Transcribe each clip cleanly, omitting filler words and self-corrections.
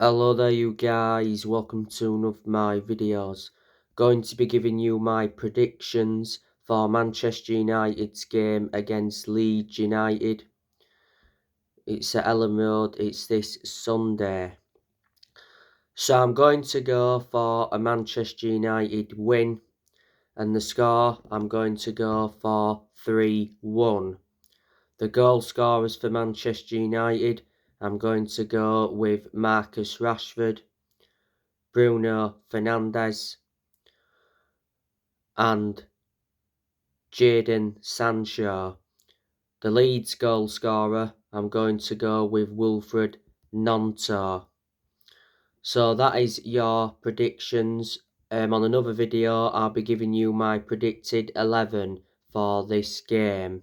Hello there you guys, welcome to one of my videos. Going to be giving you my predictions for Manchester United's game against Leeds United. It's at Ellen Road, it's this Sunday. So I'm going to go for a Manchester United win, and the score I'm going to go for 3-1. The goal scorers for Manchester United, I'm going to go with Marcus Rashford, Bruno Fernandes and Jadon Sancho. The Leeds goal scorer, I'm going to go with Wilfred Gnonto. So that is your predictions. On another video, I'll be giving you my predicted 11 for this game.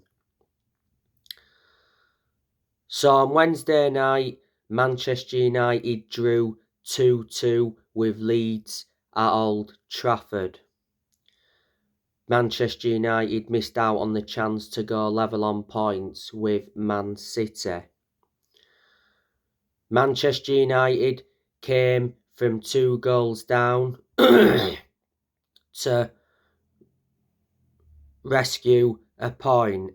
So on Wednesday night, Manchester United drew 2-2 with Leeds at Old Trafford. Manchester United missed out on the chance to go level on points with Man City. Manchester United came from 2 goals down to rescue a point.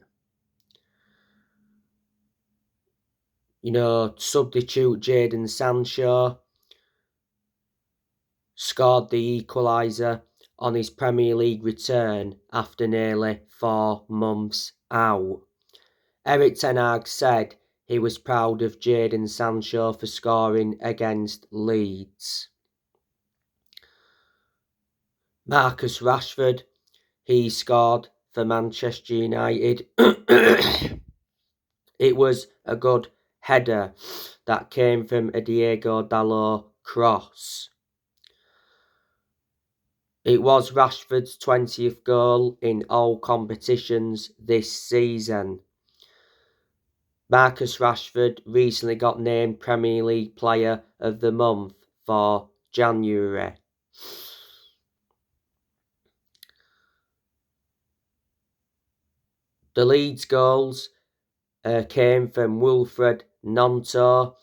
Substitute Jadon Sancho scored the equaliser on his Premier League return after nearly 4 months out. Erik ten Hag said he was proud of Jadon Sancho for scoring against Leeds. Marcus Rashford, he scored for Manchester United. It was a good header that came from a Diego Dalot cross. It was Rashford's 20th goal in all competitions this season. Marcus Rashford recently got named Premier League Player of the Month for January. The Leeds goals came from Wilfred Gnonto.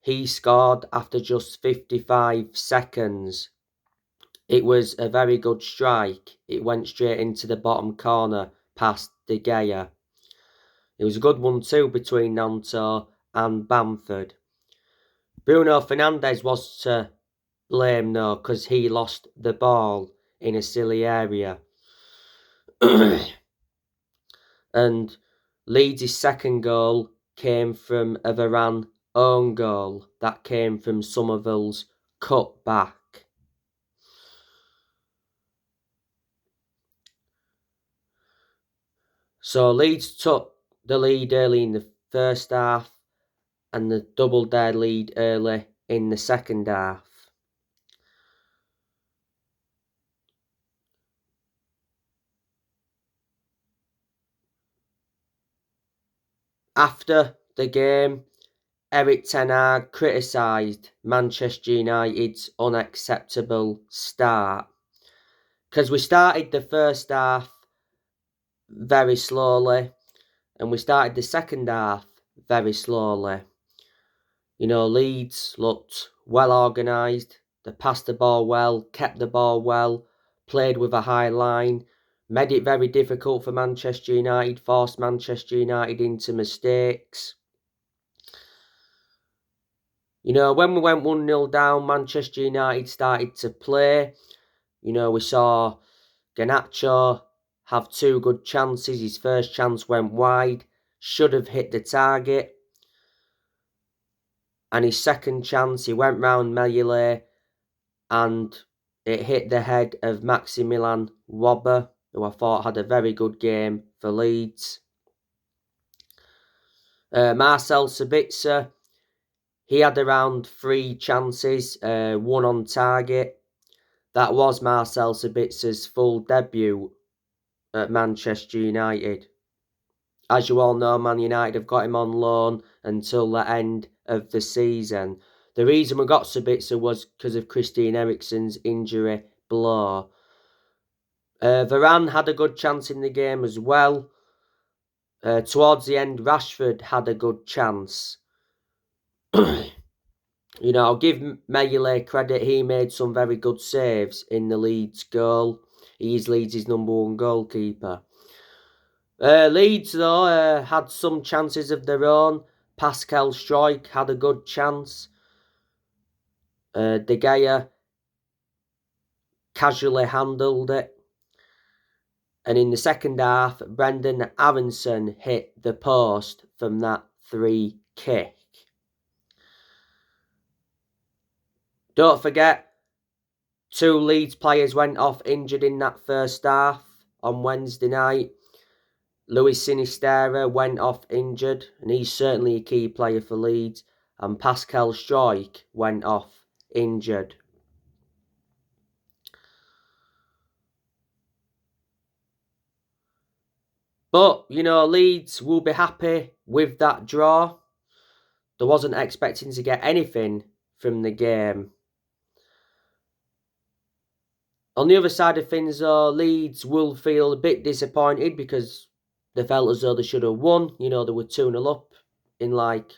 He scored after just 55 seconds. It was a very good strike. It went straight into the bottom corner past De Gea. It was a good one too between Gnonto and Bamford. Bruno Fernandes was to blame though, because he lost the ball in a silly area. And Leeds' second goal came from a Varane own goal that came from Somerville's cut back. So Leeds took the lead early in the first half and they doubled their lead early in the second half. After the game, Erik ten Hag criticised Manchester United's unacceptable start. Because we started the first half very slowly and we started the second half very slowly. Leeds looked well organised. They passed the ball well, kept the ball well, played with a high line, made it very difficult for Manchester United, forced Manchester United into mistakes. When we went 1-0 down, Manchester United started to play. We saw Garnacho have 2 good chances. His first chance went wide, should have hit the target. And his second chance, he went round Meullet and it hit the head of Maximilian Wobber, who I thought had a very good game for Leeds. Marcel Sabitzer, he had around 3 chances, 1 on target. That was Marcel Sabitzer's full debut at Manchester United. As you all know, Man United have got him on loan until the end of the season. The reason we got Sabitzer was because of Christian Eriksen's injury blow. Varane had a good chance in the game as well. Towards the end, Rashford had a good chance. You know, I'll give Melee credit. He made some very good saves in the Leeds goal. He's Leeds' #1 goalkeeper. Leeds, though, had some chances of their own. Pascal Struijk had a good chance. De Gea casually handled it. And in the second half, Brendan Aronson hit the post from that free kick. Don't forget, 2 Leeds players went off injured in that first half on Wednesday night. Luis Sinisterra went off injured, and he's certainly a key player for Leeds. And Pascal Struijk went off injured. But, you know, Leeds will be happy with that draw. They wasn't expecting to get anything from the game. On the other side of things, though, Leeds will feel a bit disappointed because they felt as though they should have won. You know, they were 2-0 up in like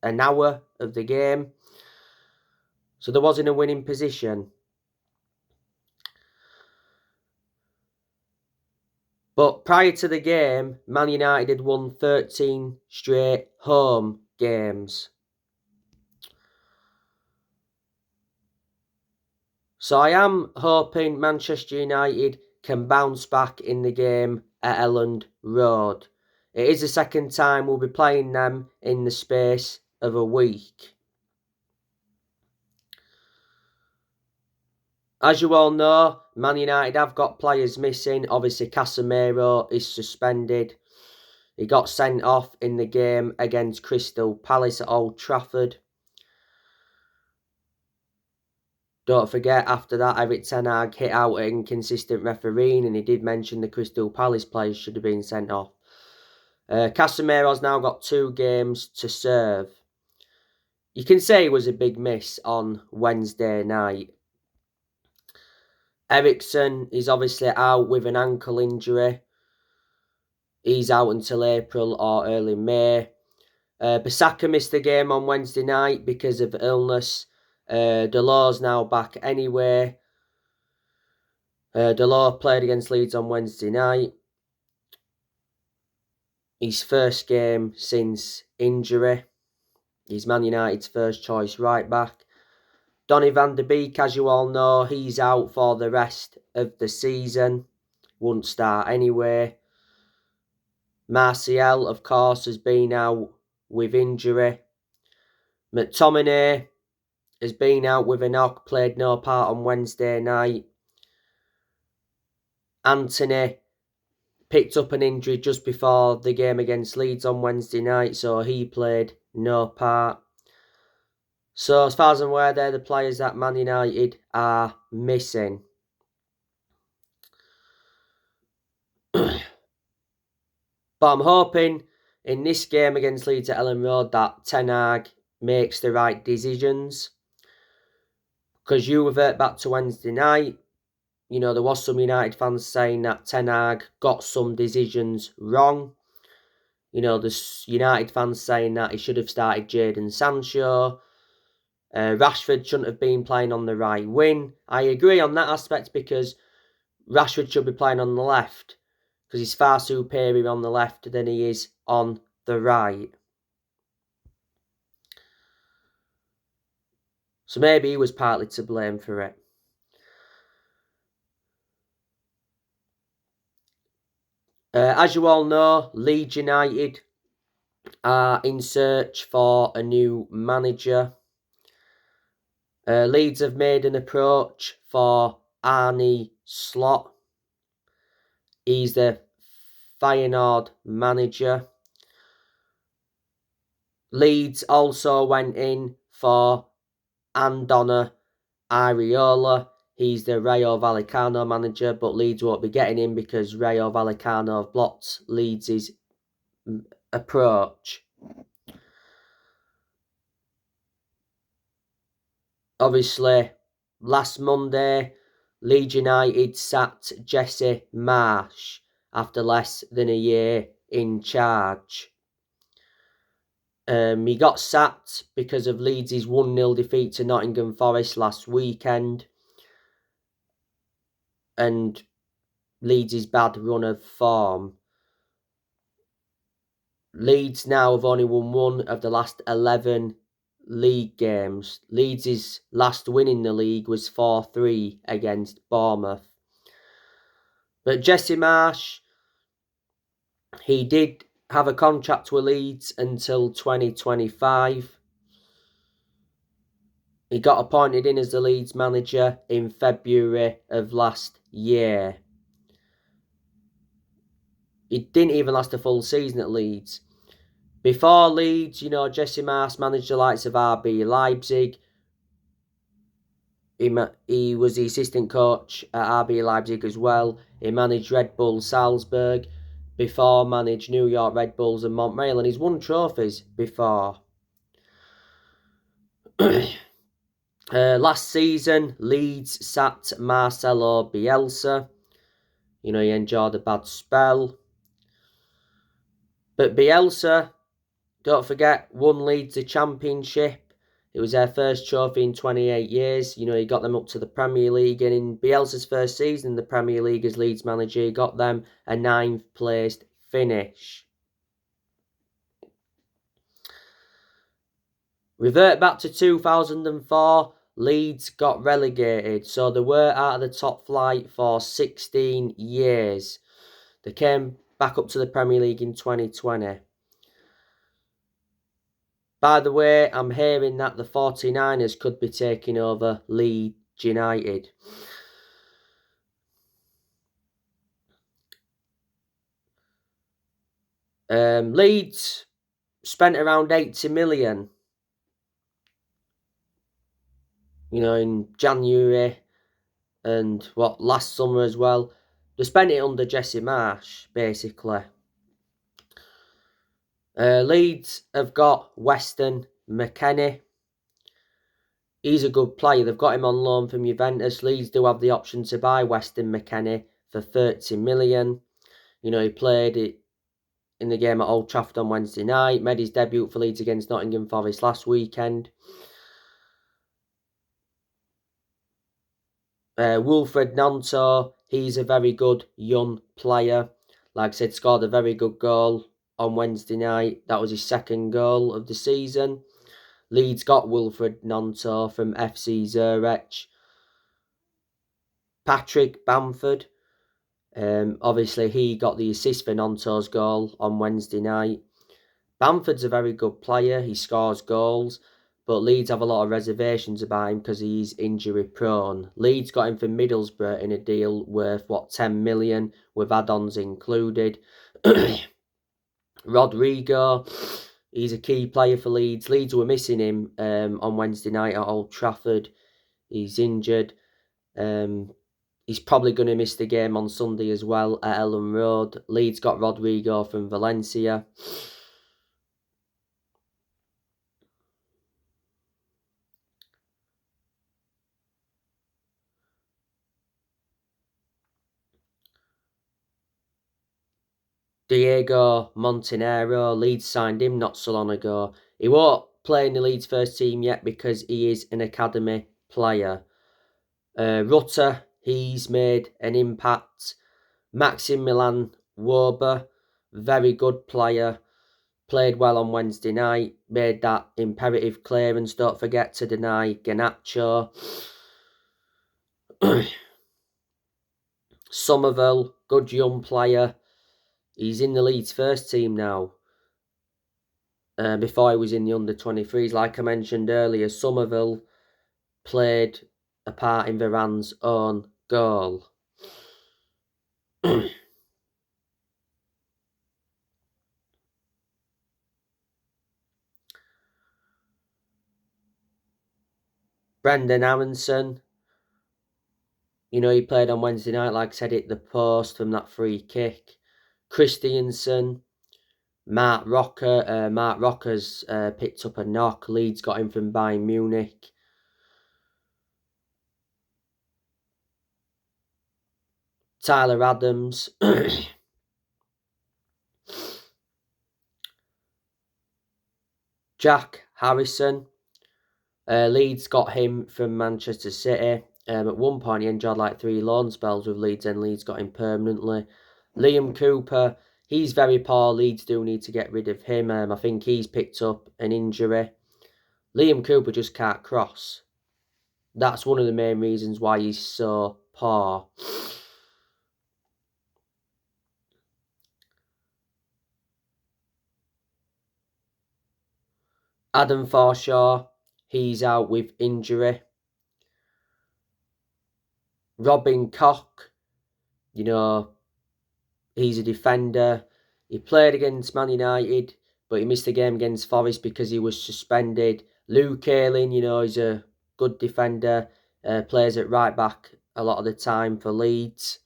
an hour of the game. So they was in a winning position. But prior to the game, Man United had won 13 straight home games. So I am hoping Manchester United can bounce back in the game at Elland Road. It is the second time we'll be playing them in the space of a week. As you all know, Man United have got players missing. Obviously, Casemiro is suspended. He got sent off in the game against Crystal Palace at Old Trafford. Don't forget, after that, Erik ten Hag hit out at inconsistent refereeing, and he did mention the Crystal Palace players should have been sent off. Casemiro's now got 2 games to serve. You can say it was a big miss on Wednesday night. Eriksen is obviously out with an ankle injury. He's out until April or early May. Bissaka missed the game on Wednesday night because of illness. Delor's now back anyway. Delor played against Leeds on Wednesday night. His first game since injury. He's Man United's first choice right back. Donny van de Beek, as you all know, he's out for the rest of the season. Won't start anyway. Martial, of course, has been out with injury. McTominay has been out with a knock, played no part on Wednesday night. Anthony picked up an injury just before the game against Leeds on Wednesday night, so he played no part. So, as far as I'm aware, they're the players that Man United are missing. But I'm hoping in this game against Leeds at Elland Road that ten Hag makes the right decisions. Because you revert back to Wednesday night, you know, there was some United fans saying that ten Hag got some decisions wrong. You know, there's United fans saying that he should have started Jadon Sancho. Rashford shouldn't have been playing on the right wing. I agree on that aspect because Rashford should be playing on the left because he's far superior on the left than he is on the right. So maybe he was partly to blame for it. As you all know, Leeds United are in search for a new manager. Leeds have made an approach for Arne Slot. He's the Feyenoord manager. Leeds also went in for Andona Areola. He's the Rayo Vallecano manager, but Leeds won't be getting him because Rayo Vallecano have blocked Leeds' approach. Obviously, last Monday, Leeds United sacked Jesse Marsch after less than a year in charge. He got sacked because of Leeds' 1-0 defeat to Nottingham Forest last weekend and Leeds' bad run of form. Leeds now have only won one of the last 11 league games. Leeds' last win in the league was 4-3 against Bournemouth. But Jesse Marsch, he did have a contract with Leeds until 2025. He got appointed in as the Leeds manager in February of last year. He didn't even last a full season at Leeds. Before Leeds, Jesse Marsch managed the likes of RB Leipzig. He was the assistant coach at RB Leipzig as well. He managed Red Bull Salzburg. Before managed New York Red Bulls and Montreal. And he's won trophies before. Last season, Leeds sacked Marcelo Bielsa. He enjoyed a bad spell. But Bielsa, don't forget, won Leeds the championship. It was their first trophy in 28 years. He got them up to the Premier League. And in Bielsa's first season in the Premier League as Leeds manager, he got them a 9th placed finish. Revert back to 2004, Leeds got relegated. So they were out of the top flight for 16 years. They came back up to the Premier League in 2020. By the way, I'm hearing that the 49ers could be taking over Leeds United. Leeds spent around 80 million, in January and last summer as well. They spent it under Jesse Marsch, basically. Leeds have got Weston McKennie. He's a good player. They've got him on loan from Juventus. Leeds do have the option to buy Weston McKennie for 30 million. He played it in the game at Old Trafford on Wednesday night. Made his debut for Leeds against Nottingham Forest last weekend. Wilfred Nanto, he's a very good young player. Like I said, scored a very good goal on Wednesday night. That was his second goal of the season. Leeds got Wilfred Nanto from FC Zurich. Patrick Bamford, obviously he got the assist for Nanto's goal on Wednesday night. Bamford's a very good player. He scores goals. But Leeds have a lot of reservations about him because he's injury prone. Leeds got him from Middlesbrough in a deal worth, 10 million with add-ons included. Rodrigo, he's a key player for Leeds. Leeds were missing him on Wednesday night at Old Trafford. He's injured. He's probably going to miss the game on Sunday as well at Ellen Road. Leeds got Rodrigo from Valencia. Diego Montenegro, Leeds signed him not so long ago. He won't play in the Leeds first team yet because he is an academy player. Rutter, he's made an impact. Maxim Milan Woba, very good player. Played well on Wednesday night. Made that imperative clearance. Don't forget to deny Garnacho. Somerville, good young player. He's in the Leeds first team now. Before he was in the under-23s. Like I mentioned earlier, Somerville played a part in Varane's own goal. Brendan Aronson, he played on Wednesday night, like I said, hit the post from that free kick. Christiansen, Mark Rocker. Mark Rocker's picked up a knock. Leeds got him from Bayern Munich. Tyler Adams. He, Jack Harrison. Leeds got him from Manchester City. At one point, he enjoyed like 3 loan spells with Leeds, and Leeds got him permanently. Liam Cooper, he's very poor. Leeds do need to get rid of him. I think he's picked up an injury. Liam Cooper just can't cross. That's one of the main reasons why he's so poor. Adam Forshaw, he's out with injury. Robin Koch, you know, he's a defender. He played against Man United, but he missed the game against Forest because he was suspended. Luke Ayling, you know, he's a good defender. Plays at right back a lot of the time for Leeds.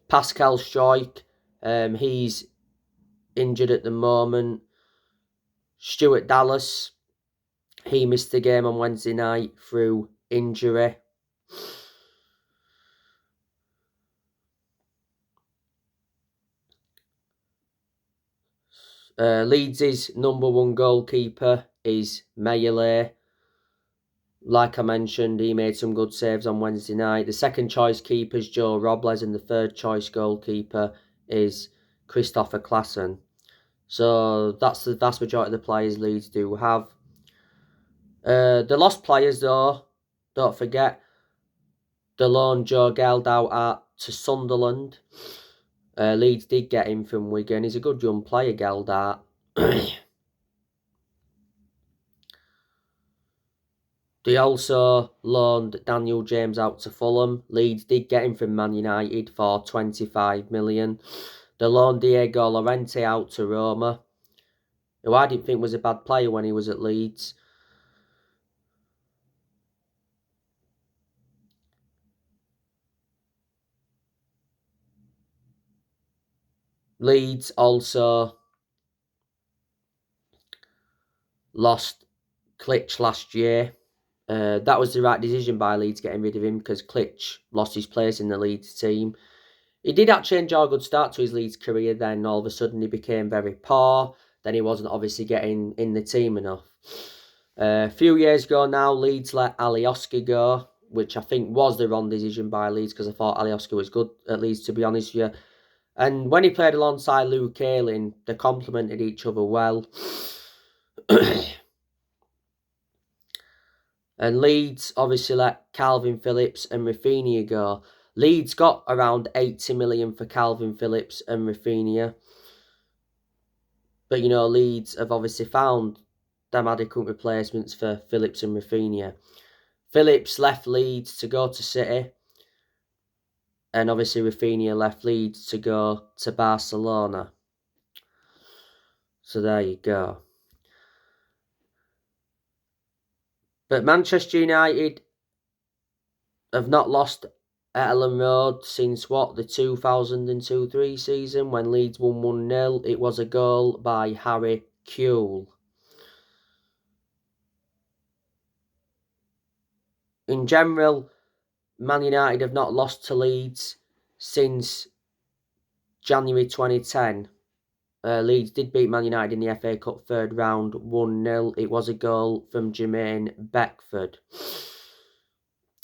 Pascal Struijk, he's injured at the moment. Stuart Dallas, he missed the game on Wednesday night through injury. Leeds' #1 goalkeeper is Mayele. Like I mentioned, he made some good saves on Wednesday night. The second choice keeper is Joe Robles, and the third choice goalkeeper is Christopher Klassen. So that's the vast majority of the players Leeds do have. The lost players, though, don't forget the loan Joe Geldow out to Sunderland. Leeds did get him from Wigan. He's a good young player, Geldow. They also loaned Daniel James out to Fulham. Leeds did get him from Man United for 25 million. They loaned Diego Llorente out to Roma, who I didn't think was a bad player when he was at Leeds. Leeds also lost Klitsch last year. That was the right decision by Leeds getting rid of him, because Klitsch lost his place in the Leeds team. He did actually enjoy a good start to his Leeds career, then all of a sudden he became very poor. Then he wasn't obviously getting in the team enough. A few years ago now, Leeds let Alioski go, which I think was the wrong decision by Leeds, because I thought Alioski was good at Leeds, to be honest with you. And when he played alongside Luke Ayling, they complemented each other well. And Leeds obviously let Calvin Phillips and Rafinha go. Leeds got around 80 million for Calvin Phillips and Rafinha. But, you know, Leeds have obviously found them adequate replacements for Phillips and Rafinha. Phillips left Leeds to go to City. And obviously Rafinha left Leeds to go to Barcelona. So there you go. But Manchester United have not lost at Ellen Road since what, the 2002-03 season, when Leeds won 1-0. It was a goal by Harry Kewell. In general, Man United have not lost to Leeds since January 2010. Leeds did beat Man United in the FA Cup third round 1-0. It was a goal from Jermaine Beckford.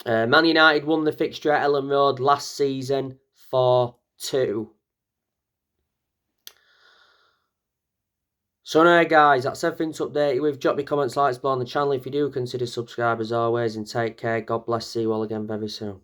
Man United won the fixture at Ellen Road last season 4-2. So anyway guys, that's everything to update you with. Drop me comments, likes below on the channel if you do. Consider subscribe as always, and take care. God bless. See you all again very soon.